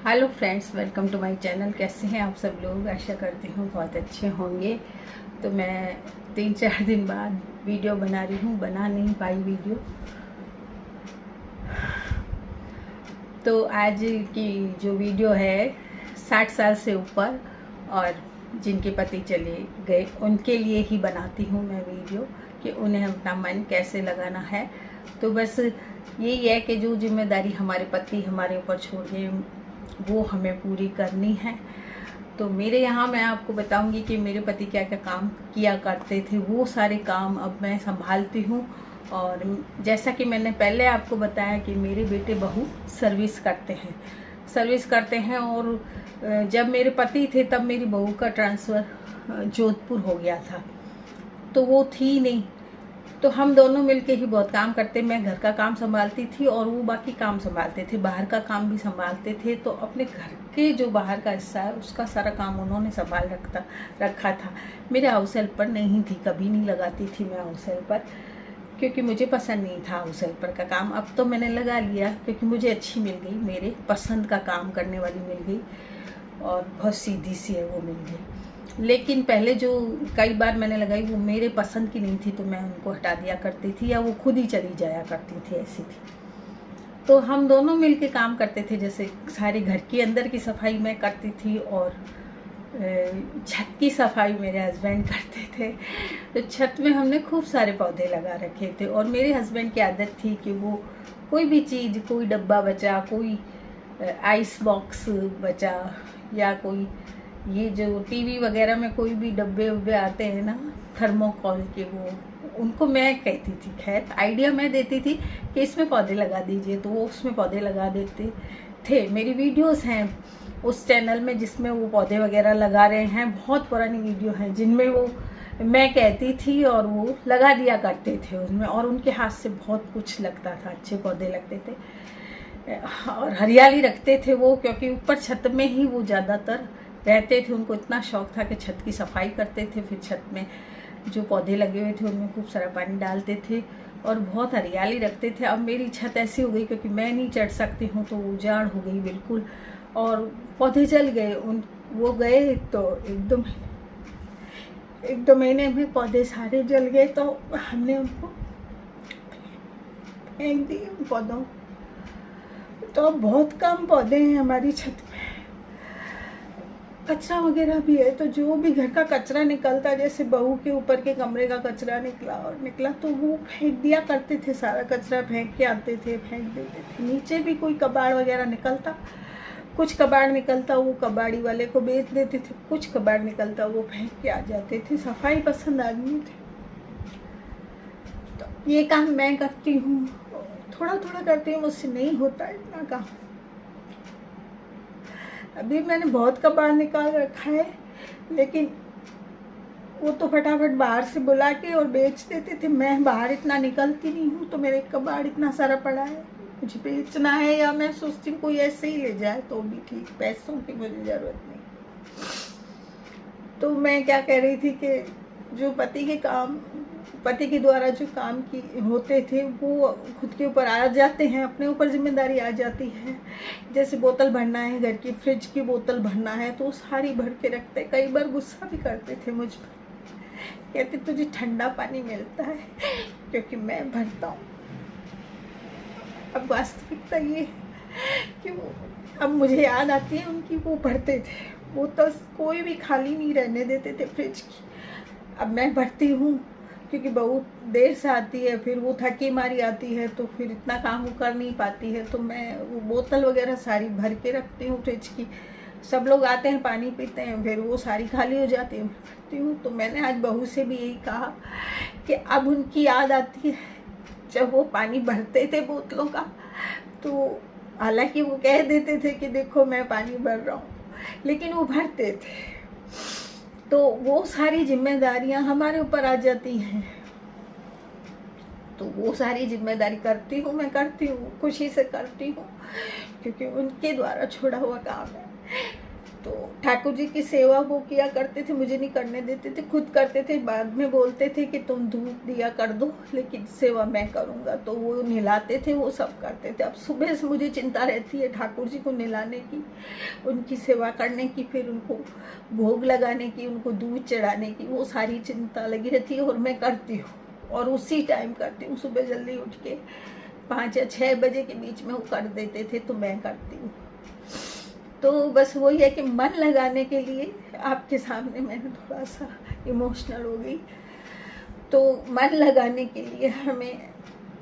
Hello friends, welcome to my channel. कैसे हैं आप सब लोग? आशा करती हूँ बहुत अच्छे होंगे। तो मैं 3-4 दिन बाद वीडियो बना रही हूँ, बना नहीं पाई वीडियो। तो आज की जो वीडियो है 60 साल से ऊपर और जिनके पति चले गए उनके लिए ही बनाती हूँ मैं वीडियो, कि उन्हें अपना मन कैसे लगाना है। तो बस यही है कि जो जिम्मेदारी हमारे पति हमारे ऊपर छोड़ गए वो हमें पूरी करनी है। तो मेरे यहाँ मैं आपको बताऊंगी कि मेरे पति क्या क्या काम किया करते थे, वो सारे काम अब मैं संभालती हूँ। और जैसा कि मैंने पहले आपको बताया कि मेरे बेटे बहू सर्विस करते हैं और जब मेरे पति थे तब मेरी बहू का ट्रांसफ़र जोधपुर हो गया था, तो वो थी नहीं। तो हम दोनों मिलके ही बहुत काम करते। मैं घर का काम संभालती थी और वो बाकी काम संभालते थे, बाहर का काम भी संभालते थे। तो अपने घर के जो बाहर का हिस्सा है उसका सारा काम उन्होंने संभाल रखा था। मेरे हाउस हेल्पर नहीं थी, कभी नहीं लगाती थी मैं हाउस हेल्पर, क्योंकि मुझे पसंद नहीं था हाउस हेल्पर का काम। अब तो मैंने लगा लिया क्योंकि मुझे अच्छी मिल गई, मेरे पसंद का काम करने वाली मिल गई और बहुत सीधी सी है वो मिल गई। लेकिन पहले जो कई बार मैंने लगाई वो मेरे पसंद की नहीं थी, तो मैं उनको हटा दिया करती थी या वो खुद ही चली जाया करती थी, ऐसी थी। तो हम दोनों मिलके काम करते थे। जैसे सारे घर की अंदर की सफाई मैं करती थी और छत की सफाई मेरे हस्बैंड करते थे। तो छत में हमने खूब सारे पौधे लगा रखे थे और मेरे हस्बैंड की आदत थी कि वो कोई भी चीज़, कोई डब्बा बचा, कोई आइस बॉक्स बचा या कोई ये जो टीवी वगैरह में कोई भी डब्बे उब्बे आते हैं ना थर्मोकॉल के, वो उनको मैं कहती थी, खैर आइडिया मैं देती थी कि इसमें पौधे लगा दीजिए, तो वो उसमें पौधे लगा देते थे। मेरी वीडियोस हैं उस चैनल में जिसमें वो पौधे वगैरह लगा रहे हैं, बहुत पुरानी वीडियो हैं जिनमें वो मैं कहती थी और वो लगा दिया करते थे उसमें। और उनके हाथ से बहुत कुछ लगता था, अच्छे पौधे लगते थे और हरियाली रखते थे वो, क्योंकि ऊपर छत में ही वो ज़्यादातर रहते थे। उनको इतना शौक था कि छत की सफाई करते थे, फिर छत में जो पौधे लगे हुए थे उनमें खूब सारा पानी डालते थे और बहुत हरियाली रखते थे। अब मेरी छत ऐसी हो गई क्योंकि मैं नहीं चढ़ सकती हूँ, तो उजाड़ हो गई बिल्कुल और पौधे जल गए। वो गए तो एक दो महीने में पौधे सारे जल गए, तो हमने उनको फेंक दिए उन पौधों। तो अब बहुत कम पौधे हैं हमारी छत में। कचरा वगैरह भी है, तो जो भी घर का कचरा निकलता, जैसे बहू के ऊपर के कमरे का कचरा निकला तो वो फेंक दिया करते थे। सारा कचरा फेंक के आते थे, फेंक देते थे। नीचे भी कोई कबाड़ वगैरह निकलता, कुछ कबाड़ निकलता वो कबाड़ी वाले को बेच देते थे, कुछ कबाड़ निकलता वो फेंक के आ जाते थे। सफाई पसंद आदमी थे। तो ये काम मैं करती हूँ, थोड़ा थोड़ा करती हूँ, मुझसे नहीं होता इतना काम। अभी मैंने बहुत कबाड़ निकाल रखा है, लेकिन वो तो फटाफट बाहर से बुला के और बेच देते थे। मैं बाहर इतना निकलती नहीं हूँ, तो मेरे कबाड़ इतना सारा पड़ा है, मुझे बेचना है या मैं सोचती हूँ कोई ऐसे ही ले जाए तो भी ठीक, पैसों की मुझे ज़रूरत नहीं। तो मैं क्या कह रही थी कि जो पति के द्वारा जो काम की होते थे वो खुद के ऊपर आ जाते हैं, अपने ऊपर जिम्मेदारी आ जाती है। जैसे बोतल भरना है, घर की फ्रिज की बोतल भरना है, तो सारी भर के रखते। कई बार गुस्सा भी करते थे मुझ पर, कहते तुझे ठंडा पानी मिलता है क्योंकि मैं भरता हूँ। अब वास्तविकता ये है कि वो, अब मुझे याद आती है उनकी, वो भरते थे बोतल, कोई भी खाली नहीं रहने देते थे फ्रिज की। अब मैं भरती हूँ क्योंकि बहुत देर से आती है, फिर वो थकी मारी आती है, तो फिर इतना काम वो कर नहीं पाती है। तो मैं वो बोतल वगैरह सारी भर के रखती हूँ फ्रिज की। सब लोग आते हैं, पानी पीते हैं, फिर वो सारी खाली हो जाती है, भरती हूँ। तो मैंने आज बहू से भी यही कहा कि अब उनकी याद आती है जब वो पानी भरते थे बोतलों का। तो हालांकि वो कह देते थे कि देखो मैं पानी भर रहा हूँ, लेकिन वो भरते थे। तो वो सारी जिम्मेदारियां हमारे ऊपर आ जाती हैं। तो वो सारी जिम्मेदारी करती हूँ, मैं करती हूँ, खुशी से करती हूँ, क्योंकि उनके द्वारा छोड़ा हुआ काम है। तो ठाकुर जी की सेवा वो किया करते थे, मुझे नहीं करने देते थे, खुद करते थे। बाद में बोलते थे कि तुम धूप दिया कर दो, लेकिन सेवा मैं करूँगा। तो वो नहलाते थे, वो सब करते थे। अब सुबह से मुझे चिंता रहती है ठाकुर जी को नहलाने की, उनकी सेवा करने की, फिर उनको भोग लगाने की, उनको दूध चढ़ाने की, वो सारी चिंता लगी रहती है। और मैं करती हूँ, और उसी टाइम करती हूँ। सुबह जल्दी उठ के 5 या 6 बजे के बीच में वो कर देते थे, तो मैं करती हूँ। तो बस वही है कि मन लगाने के लिए आपके सामने मैंने थोड़ा सा इमोशनल हो गई। तो मन लगाने के लिए हमें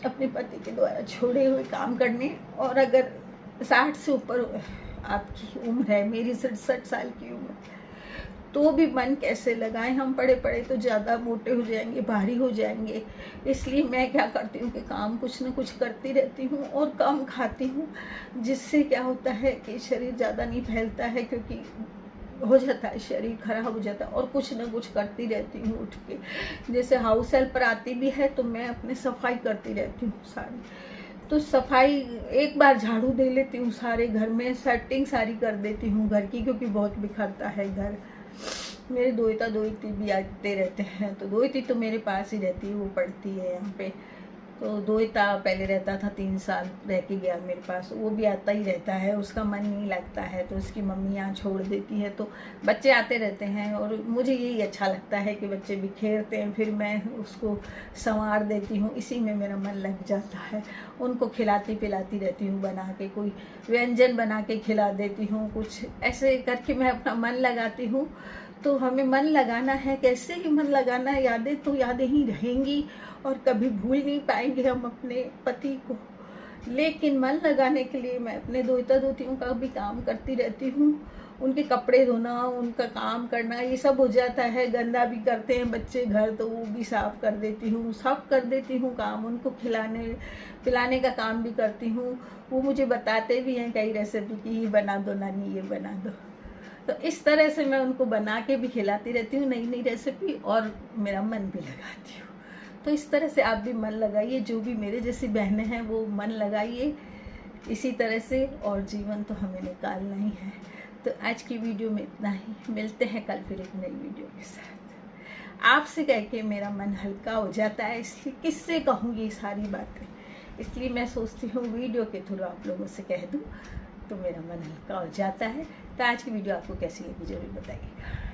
अपने पति के द्वारा छोड़े हुए काम करने, और अगर 60 से ऊपर आपकी उम्र है, मेरी 67 साल की उम्र, तो भी मन कैसे लगाएं। हम पड़े पड़े तो ज़्यादा मोटे हो जाएंगे, भारी हो जाएंगे। इसलिए मैं क्या करती हूँ कि काम कुछ न कुछ करती रहती हूँ और कम खाती हूँ, जिससे क्या होता है कि शरीर ज़्यादा नहीं फैलता है, क्योंकि हो जाता है शरीर खराब हो जाता है। और कुछ न कुछ करती रहती हूँ उठ के। जैसे हाउस हेल्पर आती भी है तो मैं अपनी सफाई करती रहती हूँ सारी। तो सफाई एक बार झाड़ू दे लेती हूँ सारे घर में, सेटिंग सारी कर देती हूँ घर की, क्योंकि बहुत बिखरता है घर। मेरे दोती भी आते रहते हैं, तो दोती तो मेरे पास ही रहती है, वो पढ़ती है यहाँ पे। तो दोता पहले रहता था, 3 साल रह के गया मेरे पास। वो भी आता ही रहता है, उसका मन नहीं लगता है तो उसकी मम्मी यहाँ छोड़ देती है। तो बच्चे आते रहते हैं, और मुझे यही अच्छा लगता है कि बच्चे बिखेरते हैं, फिर मैं उसको संवार देती हूँ, इसी में मेरा मन लग जाता है। उनको खिलाती पिलाती रहती हूँ, बना के कोई व्यंजन बना के खिला देती हूँ, कुछ ऐसे करके मैं अपना मन लगाती हूँ। तो हमें मन लगाना है, कैसे ही मन लगाना है, यादें तो यादें ही रहेंगी, और कभी भूल नहीं पाएंगे हम अपने पति को। लेकिन मन लगाने के लिए मैं अपने दोतियों का भी काम करती रहती हूँ। उनके कपड़े धोना, उनका काम करना, ये सब हो जाता है। गंदा भी करते हैं बच्चे घर, तो वो भी साफ कर देती हूँ, सब कर देती हूँ काम। उनको खिलाने पिलाने का काम भी करती हूँ। वो मुझे बताते भी हैं कई रेसिपी की, ये बना दो नानी, ये बना दो। तो इस तरह से मैं उनको बना के भी खिलाती रहती हूँ नई नई रेसिपी, और मेरा मन भी लगाती हूँ। तो इस तरह से आप भी मन लगाइए, जो भी मेरे जैसी बहनें हैं वो मन लगाइए इसी तरह से, और जीवन तो हमें निकालना ही है। तो आज की वीडियो में इतना ही, मिलते हैं कल फिर एक नई वीडियो के साथ। आपसे कह के मेरा मन हल्का हो जाता है, इसलिए किससे कहूँ ये सारी बातें, इसलिए मैं सोचती हूँ वीडियो के थ्रू आप लोगों से कह दूँ, तो मेरा मन हल्का हो जाता है। तो आज की वीडियो आपको कैसी लगी जरूर बताइएगा।